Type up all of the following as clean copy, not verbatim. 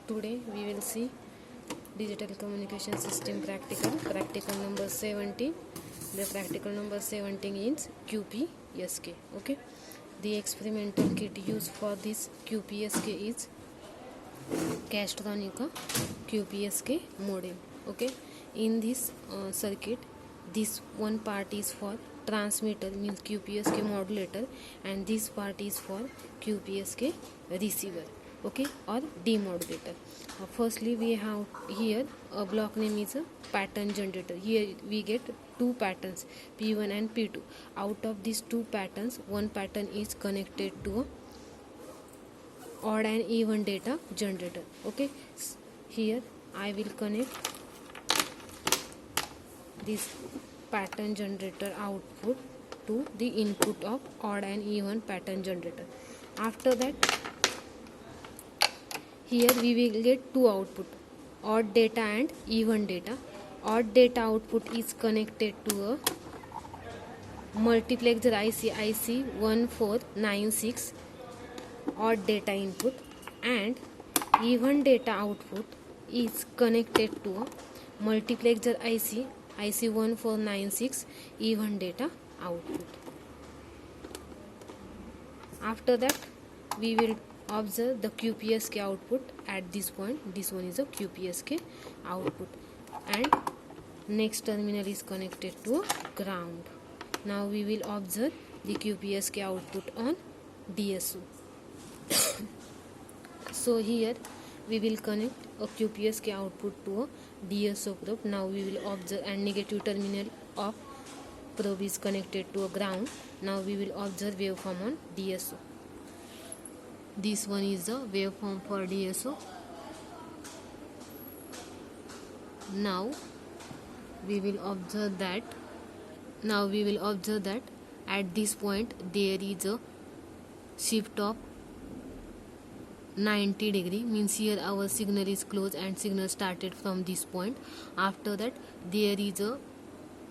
Today we will see digital communication system practical number 17. The practical number 17 is QPSK. Okay, the experimental kit used for this QPSK is Castronica QPSK modem. Okay, in this circuit, this one part is for transmitter, means QPSK modulator, and this part is for QPSK receiver, okay, or demodulator. Firstly, we have here a block name is a pattern generator. Here we get two patterns, P1 and P2. Out of these two patterns, one pattern is connected to a odd and even data generator. Okay, here I will connect this pattern generator output to the input of odd and even pattern generator. After that, here we will get two output, odd data and even data. Odd data output is connected to a multiplexer IC1496 odd data input, and even data output is connected to a multiplexer IC1496 even data output. After that, we will observe the QPSK output at this point. This one is a QPSK output, and next terminal is connected to a ground. Now we will observe the QPSK output on DSO. So here we will connect a QPSK output to a DSO probe. Now we will observe, and negative terminal of probe is connected to a ground. Now we will observe waveform on DSO. This one is the waveform for DSO. Now we will observe that at this point there is a shift of 90 degree, means here our signal is close and signal started from this point. After that, there is a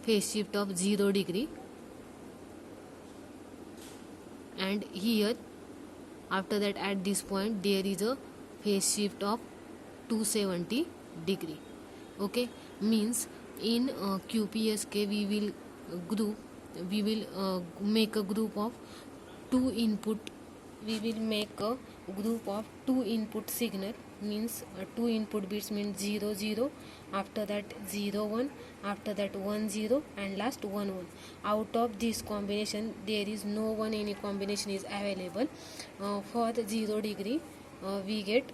phase shift of 0 degree, and here after that at this point there is a phase shift of 270 degree. Okay, means in QPSK we will make a group of two input. We will make a group of two input signal, means two input bits, means 0 0, after that 0 1, after that 1 0, and last 1 1. Out of this combination there is no one any combination is available. For the 0 degree we get,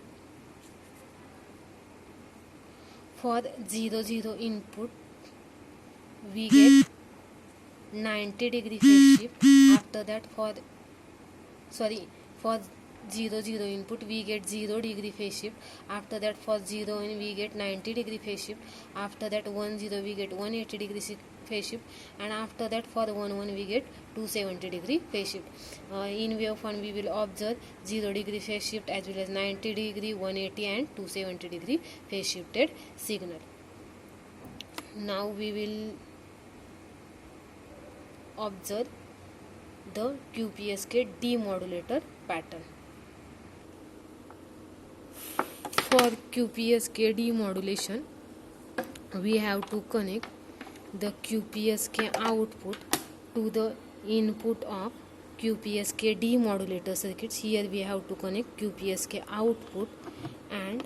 for 0 0 input we get 90 degree phase shift. After that for 0 0 input we get 0 degree phase shift. After that for 0 1 we get 90 degree phase shift. After that 1 0 we get 180 degree phase shift, and after that for 1 1 we get 270 degree phase shift. In waveform we will observe 0 degree phase shift as well as 90 degree, 180 and 270 degree phase shifted signal. Now we will observe the QPSK demodulator pattern. For QPSK demodulation, we have to connect the QPSK output to the input of QPSK demodulator circuits. Here we have to connect QPSK output, and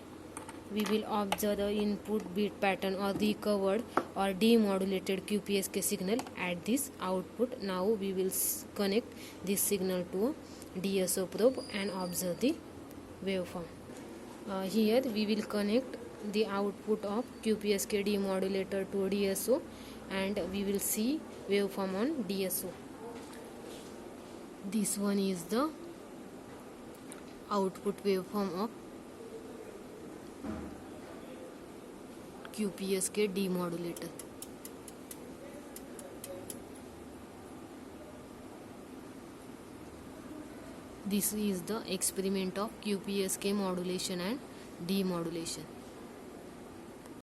we will observe the input bit pattern or recovered or demodulated QPSK signal at this output. Now we will connect this signal to a DSO probe and observe the waveform. Here we will connect the output of QPSK demodulator to DSO, and we will see waveform on DSO. This one is the output waveform of QPSK demodulator. This is the experiment of QPSK modulation and demodulation.